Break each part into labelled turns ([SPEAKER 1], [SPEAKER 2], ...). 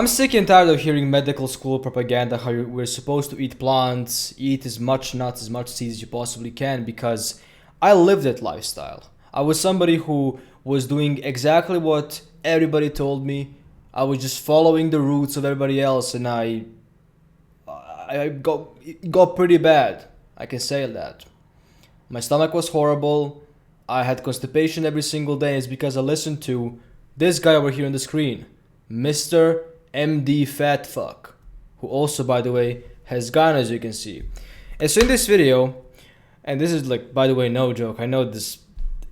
[SPEAKER 1] I'm sick and tired of hearing medical school propaganda how we're supposed to eat plants, eat as much nuts, as much seeds as you possibly can, because I lived that lifestyle. I was somebody who was doing exactly what everybody told me. I was just following the routes of everybody else, and it got pretty bad. I can say that. My stomach was horrible. I had constipation every single day. It's because I listened to this guy over here on the screen, Mr. MD Fat Fuck, who also, by the way, has gone, as you can see. And so in this video, and this is like, by the way, no joke. I know this,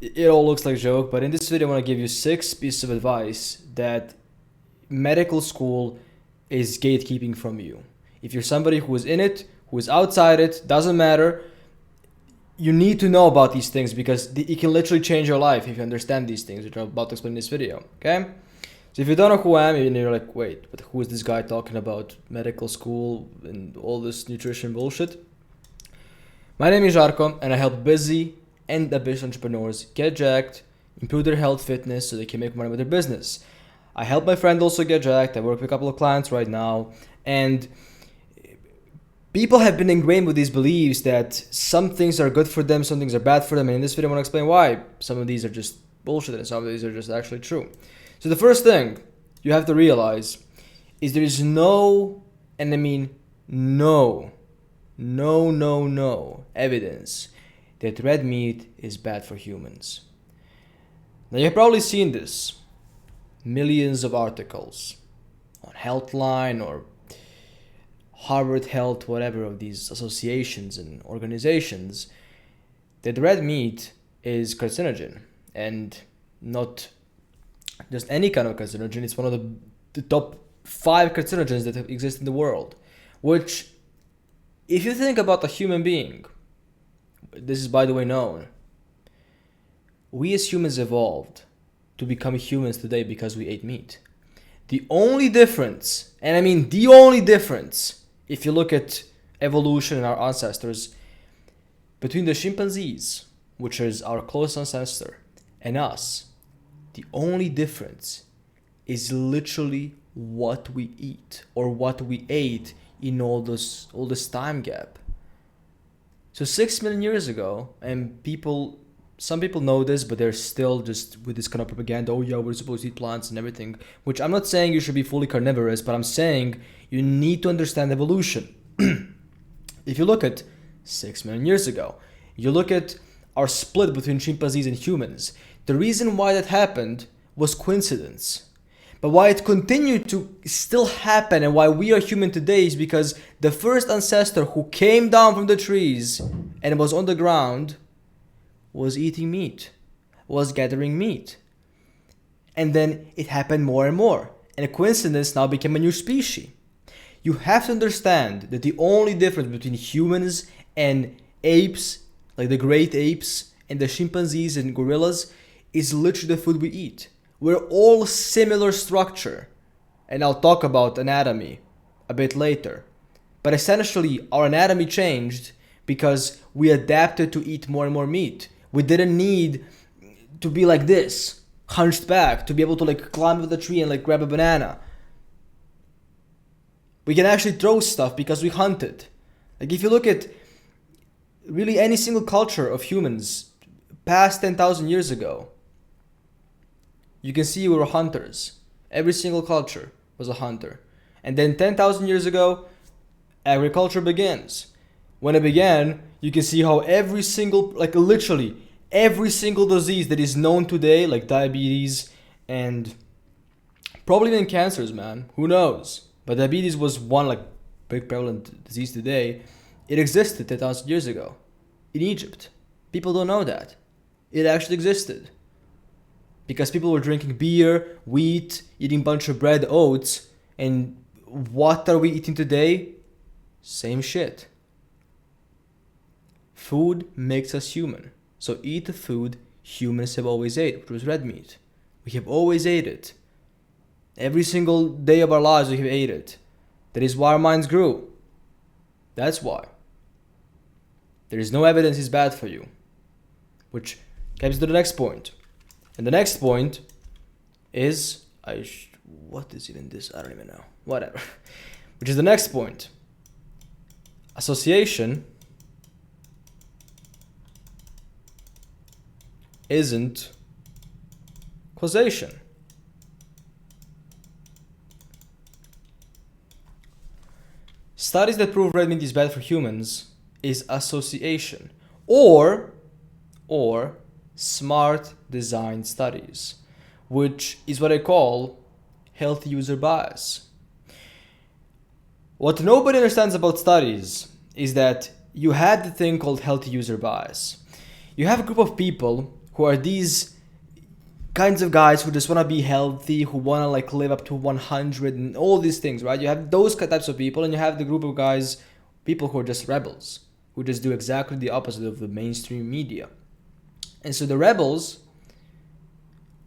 [SPEAKER 1] it all looks like a joke, but in this video, I want to give you 6 pieces of advice that medical school is gatekeeping from you. If you're somebody who is in it, who is outside it, doesn't matter. You need to know about these things because it can literally change your life if you understand these things, which I'm about to explain in this video. Okay? So if you don't know who I am, and you're like, wait, but who is this guy talking about medical school and all this nutrition bullshit? My name is Žarko, and I help busy and ambitious entrepreneurs get jacked, improve their health, fitness, so they can make money with their business. I help my friend also get jacked. I work with a couple of clients right now, and people have been ingrained with these beliefs that some things are good for them, some things are bad for them, and in this video I want to explain why some of these are just bullshit and some of these are just actually true. So the first thing you have to realize is there is no, and I mean no evidence that red meat is bad for humans. Now you've probably seen this. Millions of articles on Healthline or Harvard Health, whatever of these associations and organizations, that red meat is carcinogen, and not just any kind of carcinogen. It's one of the top 5 carcinogens that exist in the world, which, if you think about a human being, this is by the way known, we as humans evolved to become humans today because we ate meat. The only difference, and I mean the only difference, if you look at evolution and our ancestors, between the chimpanzees, which is our close ancestor, and us, the only difference is literally what we eat or what we ate in all this time gap. So 6 million years ago, and some people know this, but they're still just with this kind of propaganda. Oh yeah, we're supposed to eat plants and everything. Which I'm not saying you should be fully carnivorous, but I'm saying you need to understand evolution. If you look at 6 million years ago, you look at our split between chimpanzees and humans, the reason why that happened was coincidence. But why it continued to still happen and why we are human today is because the first ancestor who came down from the trees and was on the ground was eating meat, was gathering meat. And then it happened more and more. And a coincidence now became a new species. You have to understand that the only difference between humans and apes, like the great apes, and the chimpanzees and gorillas, is literally the food we eat. We're all similar structure. And I'll talk about anatomy a bit later. But essentially, our anatomy changed because we adapted to eat more and more meat. We didn't need to be like this, hunched back, to be able to like climb up the tree and like grab a banana. We can actually throw stuff because we hunted. Like if you look at really any single culture of humans past 10,000 years ago, you can see we were hunters. Every single culture was a hunter. And then 10,000 years ago, agriculture begins. When it began, you can see how every single, like literally every single disease that is known today, like diabetes and probably even cancers, man, who knows? But diabetes was one like big prevalent disease today. It existed 10,000 years ago in Egypt. People don't know that. It actually existed. Because people were drinking beer, wheat, eating a bunch of bread, oats, and what are we eating today? Same shit. Food makes us human. So eat the food humans have always ate, which was red meat. We have always ate it. Every single day of our lives we have ate it. That is why our minds grew. That's why. There is no evidence it's bad for you. Which comes to the next point. And the next point is, what is even this? I don't even know. whatever. Which is the next point. Association isn't causation. Studies that prove red meat is bad for humans is association or smart design studies, which is what I call healthy user bias. What nobody understands about studies is that you have the thing called healthy user bias. You have a group of people who are these kinds of guys who just want to be healthy, who want to like live up to 100 and all these things, right? You have those types of people, and you have the group of guys, people who are just rebels, who just do exactly the opposite of the mainstream media. And so the rebels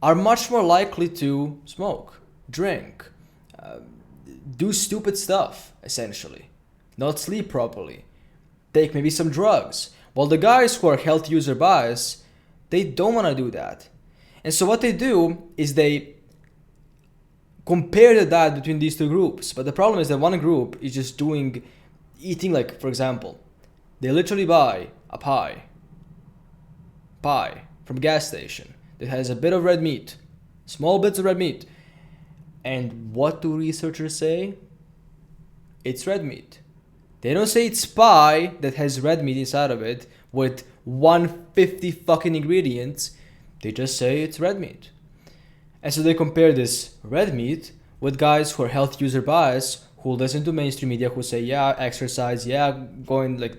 [SPEAKER 1] are much more likely to smoke, drink, do stupid stuff, essentially, not sleep properly, take maybe some drugs. While the guys who are healthy user bias, they don't want to do that. And so what they do is they compare the diet between these two groups. But the problem is that one group is just eating, like, for example, they literally buy a pie from a gas station that has a bit of red meat, small bits of red meat. And what do researchers say? It's red meat. They don't say it's pie that has red meat inside of it with 150 fucking ingredients. They just say it's red meat. And so they compare this red meat with guys who are health user bias, who listen to mainstream media, who say, yeah, exercise, yeah, going like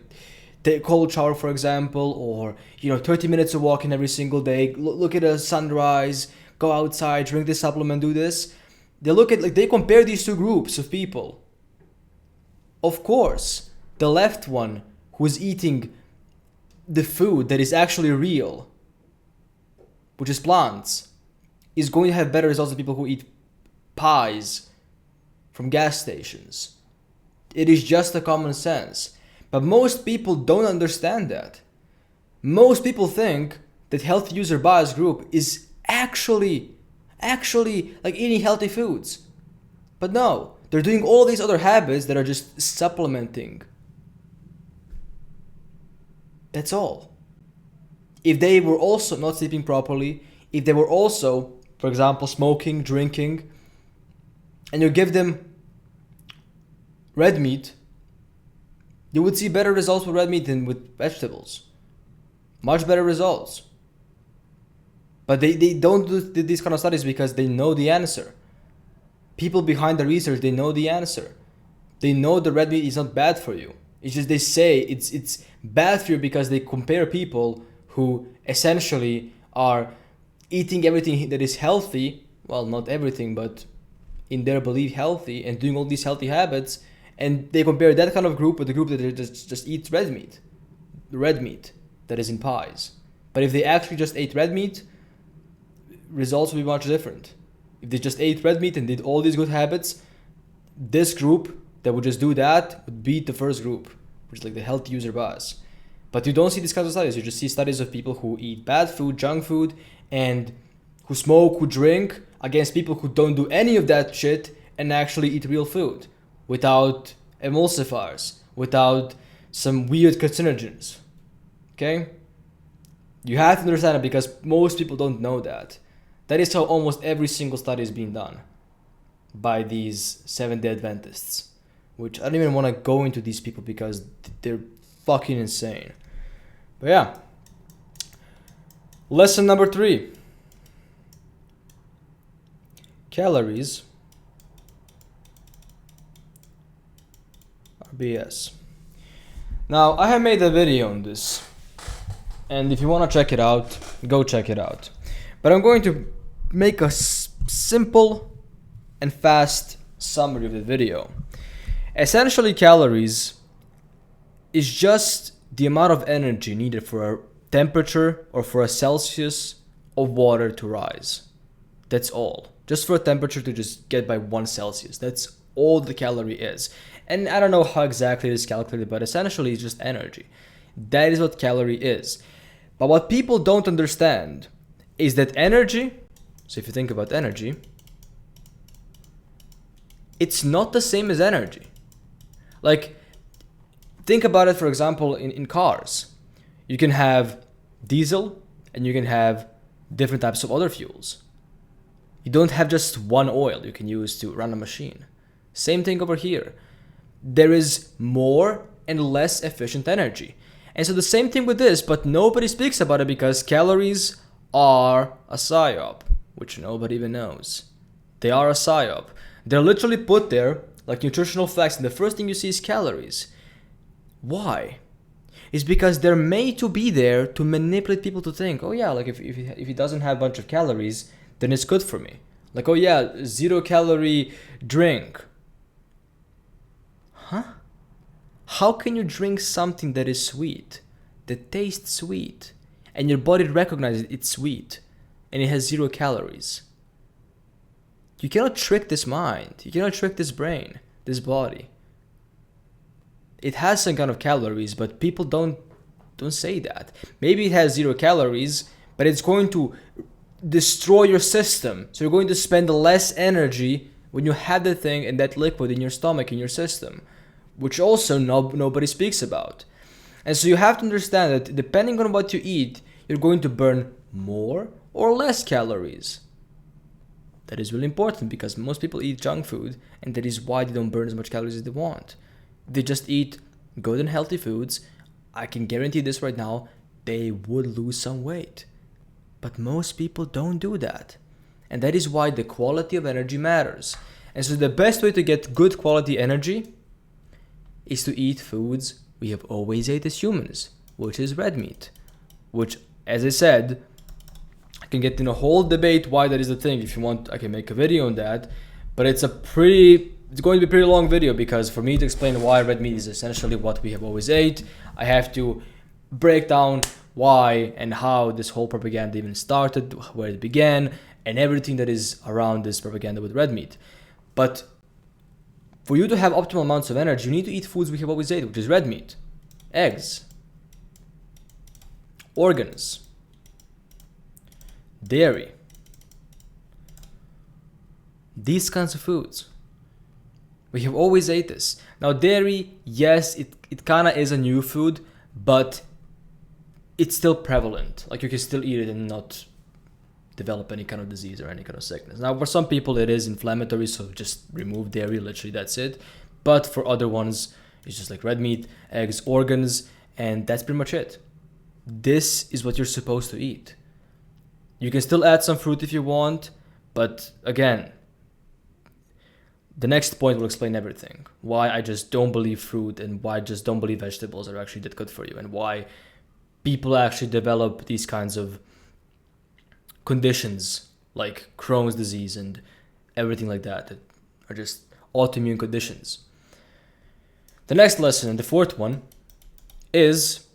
[SPEAKER 1] take cold shower, for example, or 30 minutes of walking every single day, look at a sunrise, go outside, drink this supplement, do this. They compare these two groups of people. Of course, the left one, who's eating the food that is actually real, which is plants, is going to have better results than people who eat pies from gas stations. It is just a common sense. But most people don't understand that. Most people think that health user bias group is actually like eating healthy foods. But no, they're doing all these other habits that are just supplementing. That's all. If they were also not sleeping properly, if they were also, for example, smoking, drinking, and you give them red meat, you would see better results with red meat than with vegetables. Much better results. But they don't do these kind of studies because they know the answer. People behind the research, they know the answer. They know the red meat is not bad for you. It's just they say it's bad for you because they compare people who essentially are eating everything that is healthy, well, not everything, but in their belief healthy, and doing all these healthy habits, and they compare that kind of group with the group that just eats red meat, the red meat that is in pies. But if they actually just ate red meat, results would be much different. If they just ate red meat and did all these good habits, this group that would just do that would beat the first group, which is like the health user bias. But you don't see these kinds of studies. You just see studies of people who eat bad food, junk food, and who smoke, who drink, against people who don't do any of that shit and actually eat real food without emulsifiers, without some weird carcinogens. Okay? You have to understand it because most people don't know that. That is how almost every single study is being done by these Seventh-day Adventists, which I don't even want to go into these people because they're fucking insane. But yeah. Lesson number 3. Calories are BS. Now, I have made a video on this, and if you want to check it out, go check it out. But I'm going to make a simple and fast summary of the video. Essentially, calories is just the amount of energy needed for a temperature or for a Celsius of water to rise. That's all. Just for a temperature to just get by 1 Celsius. That's all the calorie is. And I don't know how exactly it is calculated, but essentially it's just energy. That is what calorie is. But what people don't understand is that energy, so if you think about energy, it's not the same as energy. Like, think about it, for example, in cars. You can have diesel and you can have different types of other fuels. You don't have just one oil you can use to run a machine. Same thing over here. There is more and less efficient energy. And so the same thing with this, but nobody speaks about it because calories are a psyop, which nobody even knows. They are a psyop. They're literally put there like nutritional facts, and the first thing you see is calories. Why? It's because they're made to be there to manipulate people to think, oh yeah, like if it doesn't have a bunch of calories, then it's good for me. Like, oh yeah, 0-calorie drink. Huh? How can you drink something that is sweet, that tastes sweet, and your body recognizes it's sweet, and it has 0 calories? You cannot trick this mind. You cannot trick this brain, this body. It has some kind of calories, but people don't say that. Maybe it has 0 calories, but it's going to destroy your system. So you're going to spend less energy when you have the thing and that liquid in your stomach, in your system, which also nobody speaks about. And so you have to understand that depending on what you eat, you're going to burn more or less calories. That is really important because most people eat junk food, and that is why they don't burn as much calories as they want. They just eat good and healthy foods. I can guarantee this right now, they would lose some weight. But most people don't do that. And that is why the quality of energy matters. And so the best way to get good quality energy is to eat foods we have always ate as humans, which is red meat. Which, as I said, I can get in a whole debate why that is the thing. If you want, I can make a video on that. But it's going to be a pretty long video because for me to explain why red meat is essentially what we have always ate, I have to break down why and how this whole propaganda even started, where it began, and everything that is around this propaganda with red meat. But for you to have optimal amounts of energy, you need to eat foods we have always ate, which is red meat, eggs, organs, dairy, these kinds of foods. We have always ate this. Now dairy, yes, it kind of is a new food, but it's still prevalent. Like you can still eat it and not develop any kind of disease or any kind of sickness. Now for some people it is inflammatory, so just remove dairy, literally that's it. But for other ones, it's just like red meat, eggs, organs, and that's pretty much it. This is what you're supposed to eat. You can still add some fruit if you want, but again, the next point will explain everything. Why I just don't believe fruit and why I just don't believe vegetables are actually that good for you, and why people actually develop these kinds of conditions like Crohn's disease and everything like that are just autoimmune conditions. The next lesson, and the fourth one, is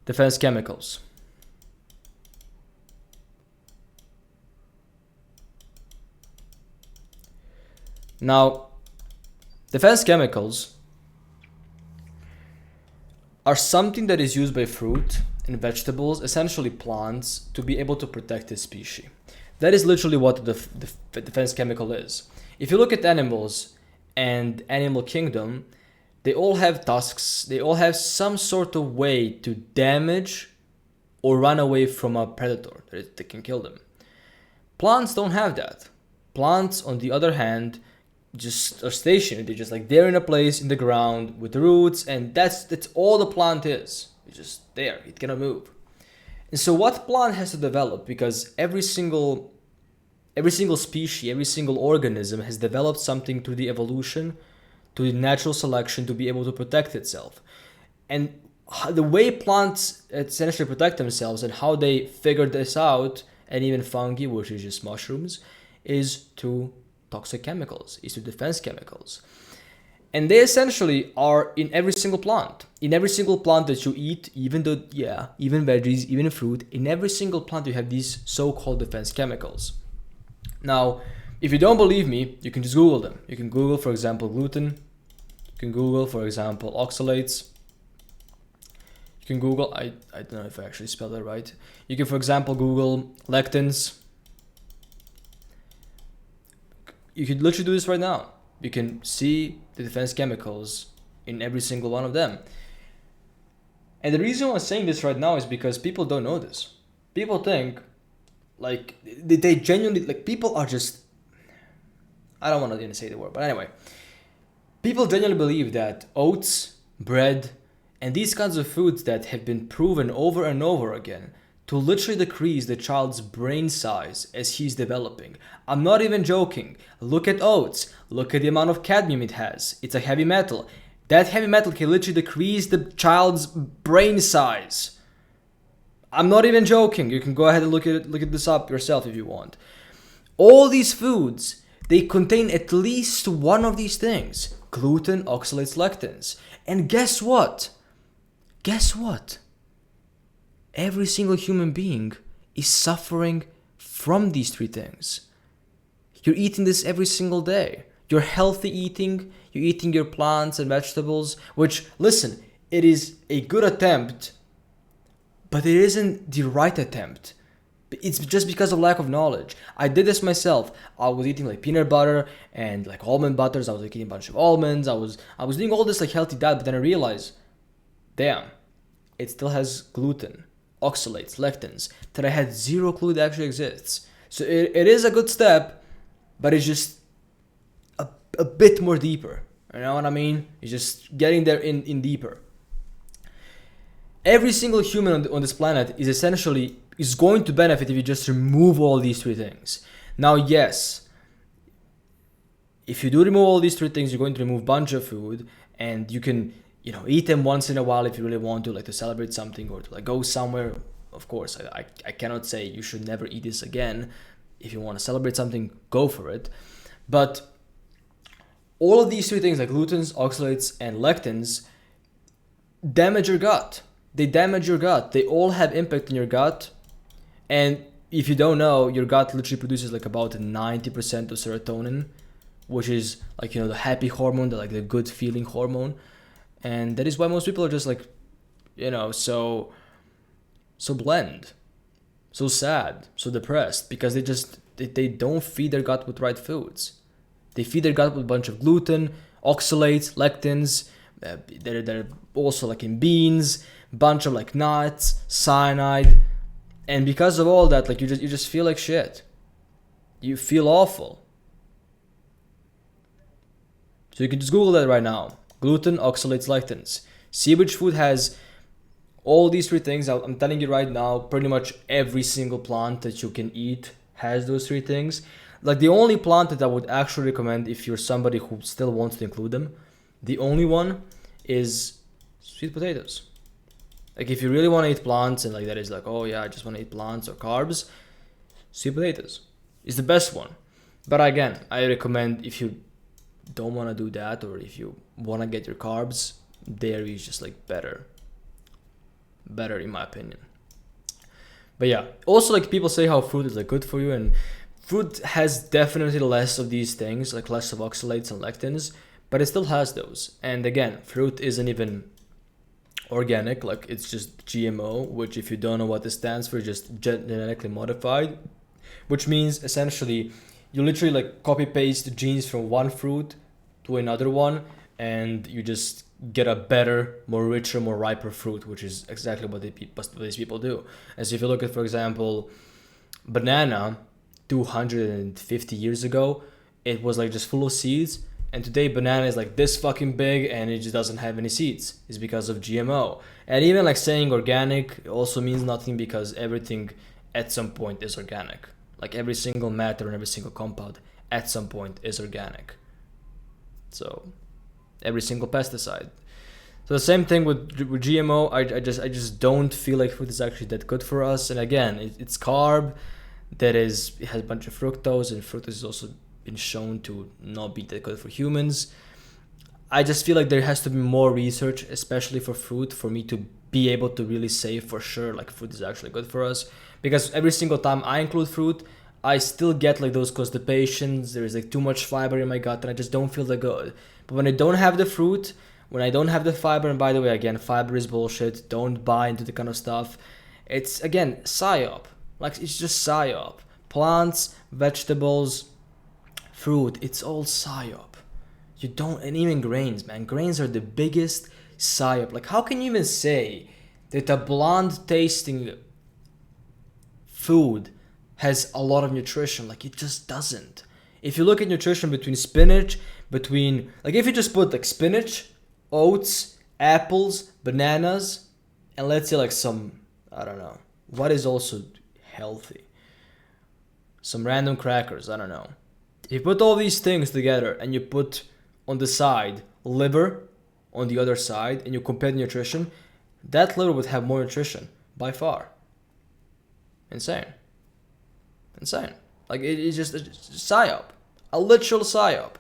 [SPEAKER 1] defense chemicals. Now, defense chemicals are something that is used by fruit and vegetables, essentially plants, to be able to protect a species. That is literally what the defense chemical is. If you look at animals and animal kingdom, they all have tusks, they all have some sort of way to damage or run away from a predator that can kill them. Plants don't have that. Plants, on the other hand, just are stationary. They're just like they're in a place in the ground with the roots, and that's all the plant is. It's just there. It cannot move. And so what plant has to develop, because every single species, every single organism has developed something through the evolution, to the natural selection, to be able to protect itself. And the way plants essentially protect themselves and how they figured this out, and even fungi, which is just mushrooms, is to toxic chemicals, is to defense chemicals. And they essentially are in every single plant. In every single plant that you eat, even veggies, even fruit, in every single plant you have these so-called defense chemicals. Now, if you don't believe me, you can just Google them. You can Google, for example, gluten. You can Google, for example, oxalates. You can Google, I don't know if I actually spelled that right. You can, for example, Google lectins. You could literally do this right now. You can see the defense chemicals in every single one of them. And the reason why I'm saying this right now is because people don't know this. People think, like, they genuinely, like, people are just, I don't want to even say the word, but anyway, people genuinely believe that oats, bread, and these kinds of foods that have been proven over and over again to literally decrease the child's brain size as he's developing. I'm not even joking. Look at oats. Look at the amount of cadmium it has. It's a heavy metal. That heavy metal can literally decrease the child's brain size. I'm not even joking. You can go ahead and look at this up yourself if you want. All these foods, they contain at least one of these things. Gluten, oxalates, lectins. And guess what? Guess what? Every single human being is suffering from these three things. You're eating this every single day. You're healthy eating. You're eating your plants and vegetables, which, listen, it is a good attempt, but it isn't the right attempt. It's just because of lack of knowledge. I did this myself. I was eating like peanut butter and like almond butters. I was like eating a bunch of almonds. I was doing all this like healthy diet, but then I realized, damn, it still has gluten, oxalates, lectins that I had zero clue that actually exists. So it is a good step, but it's just a bit more deeper. You know what I mean? It's just getting there in deeper. Every single human on this planet is going to benefit if you just remove all these three things. Now, yes, if you do remove all these three things, you're going to remove a bunch of food, and you can, eat them once in a while if you really want to, like to celebrate something or to like go somewhere. Of course, I cannot say you should never eat this again. If you want to celebrate something, go for it. But all of these three things, like glutens, oxalates, and lectins, damage your gut. They damage your gut. They all have impact on your gut. And if you don't know, your gut literally produces like about 90% of serotonin, which is like, the happy hormone, the good feeling hormone. And that is why most people are just like, so bland, so sad, so depressed, because they don't feed their gut with right foods. They feed their gut with a bunch of gluten, oxalates, lectins. They're also like in beans, bunch of like nuts, cyanide, and because of all that, like you just feel like shit. You feel awful. So you can just Google that right now: gluten, oxalates, lectins. See which food has all these three things. I'm telling you right now, pretty much every single plant that you can eat has those three things. Like the only plant that I would actually recommend if you're somebody who still wants to include them, the only one is sweet potatoes. Like if you really want to eat plants and like that is like, oh yeah, I just want to eat plants or carbs, sweet potatoes is the best one. But again, I recommend if you don't want to do that, or if you want to get your carbs, dairy is just like better in my opinion. But yeah, also like people say how fruit is like good for you, and fruit has definitely less of these things, like less of oxalates and lectins, but it still has those. And again, fruit isn't even organic, like it's just GMO, which if you don't know what this stands for, just genetically modified, which means essentially you literally like copy paste the genes from one fruit to another one, and you just get a better, more richer, more riper fruit, which is exactly what these people do. And so if you look at, for example, banana, 250 years ago, it was like just full of seeds, and today banana is like this fucking big and it just doesn't have any seeds. It's because of GMO. And even like saying organic also means nothing, because everything at some point is organic. Like every single matter and every single compound at some point is organic. So every single pesticide. So the same thing with GMO. I just don't feel like food is actually that good for us. And again, it's carb it has a bunch of fructose, and fructose has also been shown to not be that good for humans. I just feel like there has to be more research, especially for fruit, for me to be able to really say for sure like fruit is actually good for us. Because every single time I include fruit, I still get like those constipations. There is like too much fiber in my gut, and I just don't feel that good. But when I don't have the fruit, when I don't have the fiber, and by the way, again, fiber is bullshit. Don't buy into the kind of stuff. It's again psyop. Like it's just psyop. Plants, vegetables, fruit, it's all psyop. You don't, and even grains, man. Grains are the biggest psyop. Like, how can you even say that a blonde tasting food has a lot of nutrition? Like, it just doesn't. If you look at nutrition between spinach, between, like, if you just put like spinach, oats, apples, bananas, and let's say like some, I don't know, what is also healthy? Some random crackers, I don't know. If you put all these things together and you put on the side liver on the other side and you compare the nutrition, that liver would have more nutrition by far. Insane. Like, it's just a psyop, a literal psyop.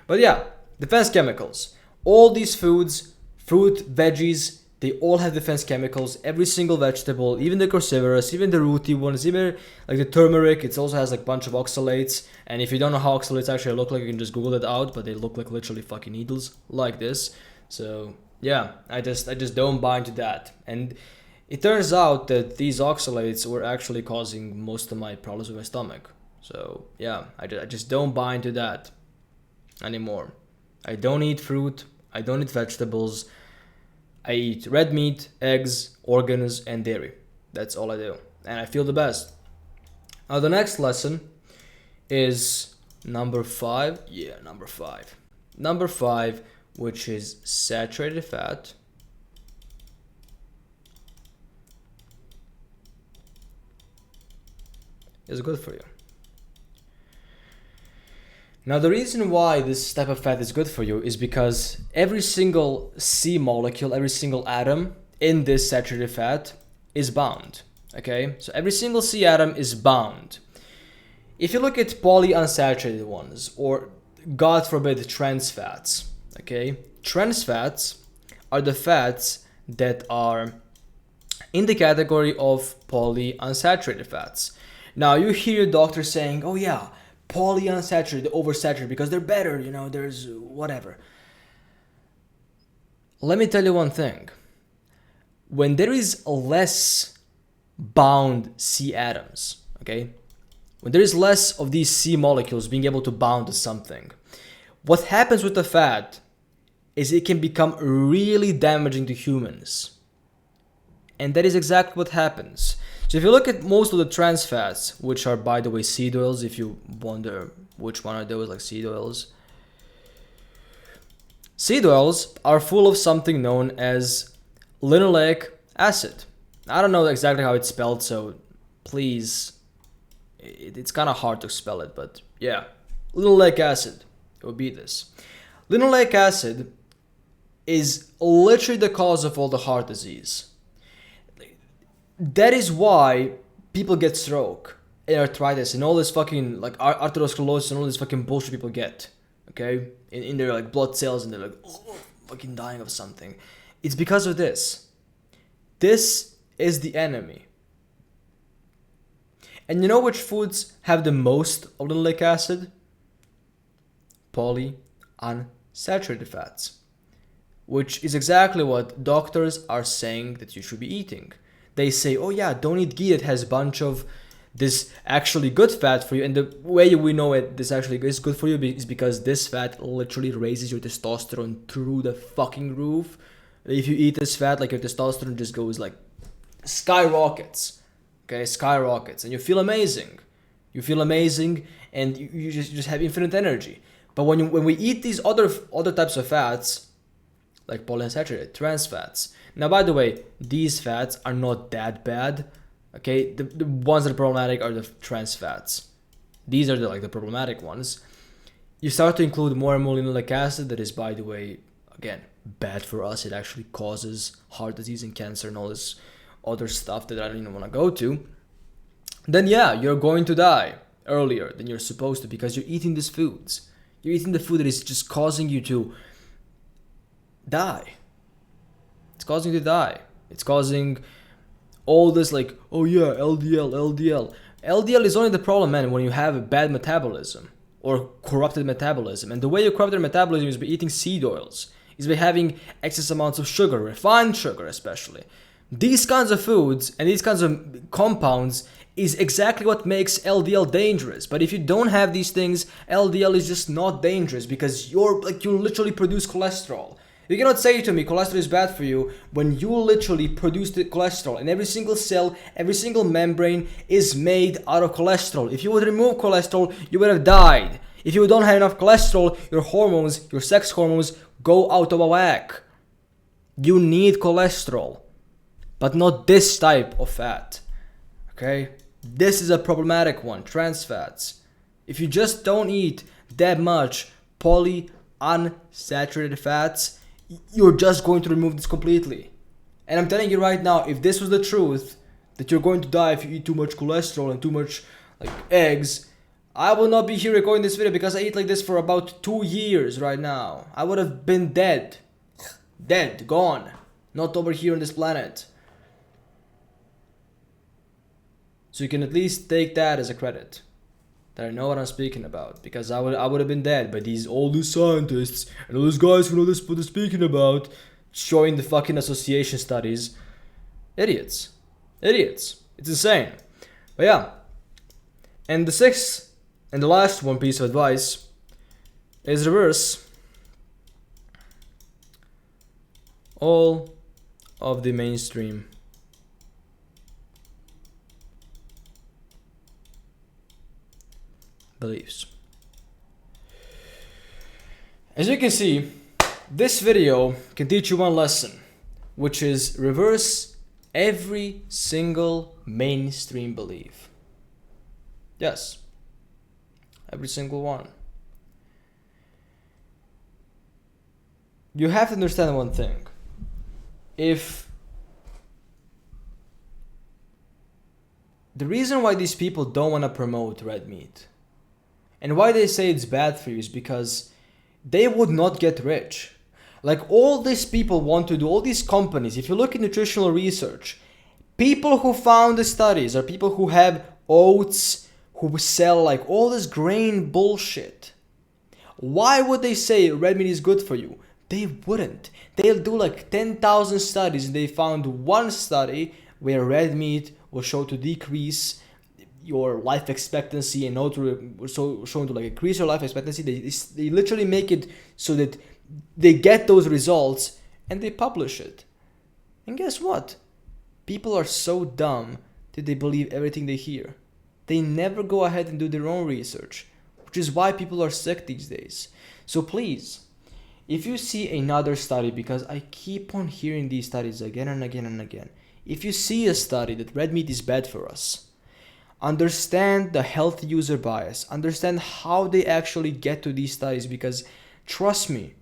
[SPEAKER 1] But yeah, defense chemicals. All these foods, fruit, veggies, they all have defense chemicals. Every single vegetable, even the cruciferous, even the rooty ones, even like the turmeric, it also has like a bunch of oxalates. And if you don't know how oxalates actually look like, you can just Google it out. But they look like literally fucking needles, like this. So yeah, I just don't buy into that. And it turns out that these oxalates were actually causing most of my problems with my stomach. So yeah, I just don't buy into that anymore. I don't eat fruit. I don't eat vegetables. I eat red meat, eggs, organs, and dairy. That's all I do. And I feel the best. Now the next lesson is number 5. Yeah, number 5. Number 5, which is saturated fat. Is good for you. Now the reason why this type of fat is good for you is because every single C molecule, every single atom in this saturated fat is bound. Okay, so every single C atom is bound. If you look at polyunsaturated ones, or God forbid trans fats, okay, trans fats are the fats that are in the category of polyunsaturated fats. Now you hear doctors saying, oh yeah, polyunsaturated, oversaturated, because they're better, you know, there's whatever. Let me tell you one thing. When there is less bound C atoms, okay, when there is less of these C molecules being able to bound to something, what happens with the fat is it can become really damaging to humans. And that is exactly what happens. So if you look at most of the trans fats, which are, by the way, seed oils, if you wonder which one are those, like seed oils. Seed oils are full of something known as linoleic acid. I don't know exactly how it's spelled, so please, it's kind of hard to spell it, but yeah. Linoleic acid, it would be this. Linoleic acid is literally the cause of all the heart disease. That is why people get stroke and arthritis and all this fucking like arteriosclerosis and all this fucking bullshit people get, okay, in their like blood cells, and they're like, oh, fucking dying of something. It's because of this. This is the enemy. And you know which foods have the most of linoleic acid? Polyunsaturated fats, which is exactly what doctors are saying that you should be eating. They say, oh yeah, don't eat ghee, it has a bunch of this actually good fat for you. And the way we know it, this actually is good for you, is because this fat literally raises your testosterone through the fucking roof. If you eat this fat, like your testosterone just goes like skyrockets. Okay, skyrockets. And you feel amazing. You feel amazing, and you just have infinite energy. But when we eat these other types of fats, like polyunsaturated, trans fats. Now, by the way, these fats are not that bad. Okay, the ones that are problematic are the trans fats. These are the problematic ones. You start to include more and more linoleic acid, that is, by the way, again, bad for us. It actually causes heart disease and cancer and all this other stuff that I don't even want to go to. Then yeah, you're going to die earlier than you're supposed to, because you're eating these foods. You're eating the food that is just causing you to die. It's causing you to die. It's causing all this like, oh yeah, LDL. LDL is only the problem, man, when you have a bad metabolism or corrupted metabolism. And the way you corrupt your metabolism is by eating seed oils, is by having excess amounts of sugar, refined sugar especially. These kinds of foods and these kinds of compounds is exactly what makes LDL dangerous. But if you don't have these things, LDL is just not dangerous because you literally produce cholesterol. You cannot say to me cholesterol is bad for you when you literally produce the cholesterol, and every single cell, every single membrane is made out of cholesterol. If you would remove cholesterol, you would have died. If you don't have enough cholesterol, your hormones, your sex hormones go out of whack. You need cholesterol, but not this type of fat. Okay? This is a problematic one, trans fats. If you just don't eat that much polyunsaturated fats, you're just going to remove this completely. And I'm telling you right now, if this was the truth, that you're going to die if you eat too much cholesterol and too much eggs, I will not be here recording this video because I eat like this for about 2 years right now. I would have been dead. Dead, gone. Not over here on this planet. So you can at least take that as a credit. That I know what I'm speaking about, because I would have been dead by all these scientists and all these guys who know this what they're speaking about, showing the fucking association studies. Idiots. It's insane. But yeah. And the sixth and the last one piece of advice is reverse all of the mainstream beliefs. As you can see, this video can teach you one lesson, which is reverse every single mainstream belief. Yes, every single one. You have to understand one thing. If the reason why these people don't want to promote red meat and why they say it's bad for you is because they would not get rich. Like all these people want to do, all these companies, if you look at nutritional research, people who found the studies are people who have oats, who sell like all this grain bullshit. Why would they say red meat is good for you? They wouldn't. They'll do like 10,000 studies and they found one study where red meat was shown to decrease your life expectancy and shown to like increase your life expectancy. They literally make it so that they get those results and they publish it. And guess what? People are so dumb that they believe everything they hear. They never go ahead and do their own research, which is why people are sick these days. So please, if you see another study, because I keep on hearing these studies again and again and again, if you see a study that red meat is bad for us, understand the health user bias, understand how they actually get to these studies, because trust me,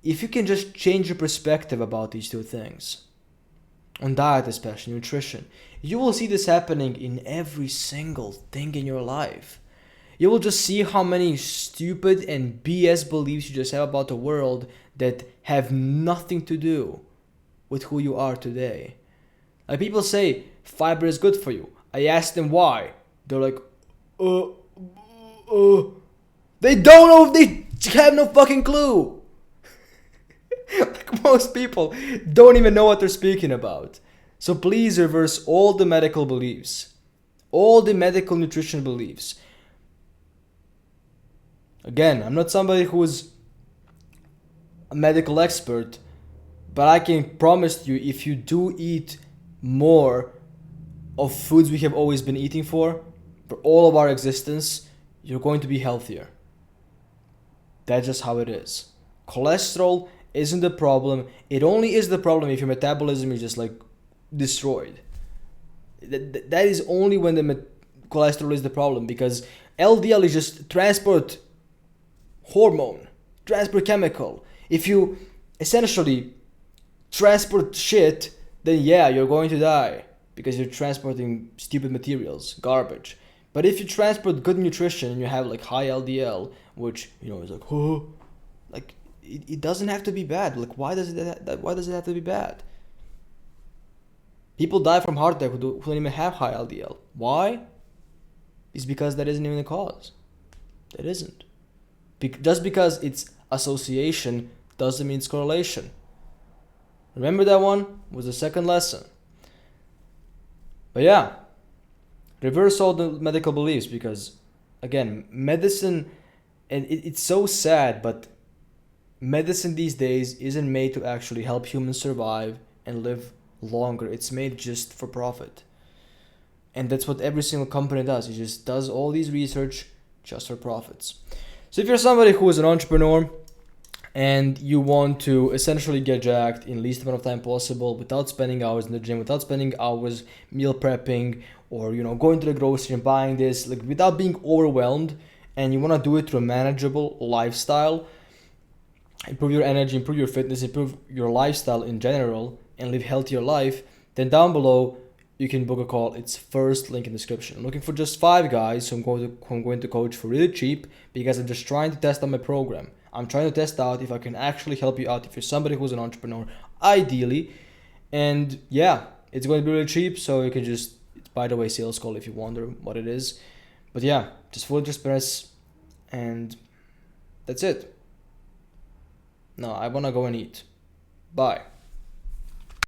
[SPEAKER 1] if you can just change your perspective about these two things, on diet especially, nutrition, you will see this happening in every single thing in your life. You will just see how many stupid and BS beliefs you just have about the world that have nothing to do with who you are today. Like people say, fiber is good for you. I ask them why. They're like, they don't know, they have no fucking clue. Like most people don't even know what they're speaking about. So please reverse all the medical beliefs, all the medical nutrition beliefs. Again, I'm not somebody who is a medical expert, but I can promise you, if you do eat more of foods we have always been eating for all of our existence, you're going to be healthier. That's just how it is. Cholesterol isn't the problem. It only is the problem if your metabolism is just like destroyed. That is only when the cholesterol is the problem, because LDL is just transport hormone, transport chemical. If you essentially transport shit, then yeah, you're going to die because you're transporting stupid materials, garbage. But if you transport good nutrition and you have like high LDL, which is like, oh, like it doesn't have to be bad. Like why does it have to be bad? People die from heart attack who don't even have high LDL. Why? It's because that isn't even the cause. That isn't. Just because it's association doesn't mean it's correlation. Remember that one was the second lesson. But yeah, Reverse all the medical beliefs, because again, medicine, and it's so sad, but medicine these days isn't made to actually help humans survive and live longer. It's made just for profit. And that's what every single company does. It just does all these research just for profits. So if you're somebody who is an entrepreneur and you want to essentially get jacked in least amount of time possible without spending hours in the gym, without spending hours meal prepping, or going to the grocery and buying this, like without being overwhelmed, and you want to do it through a manageable lifestyle, improve your energy, improve your fitness, improve your lifestyle in general, and live healthier life, then down below you can book a call. It's first link in the description. I'm looking for just 5 guys who I'm going to coach for really cheap, because I'm just trying to test out my program. I'm trying to test out if I can actually help you out if you're somebody who's an entrepreneur, ideally. And yeah, it's going to be really cheap, so you can just, it's, by the way, sales call if you wonder what it is. But yeah, just full transparency, and that's it. No, I want to go and eat. Bye.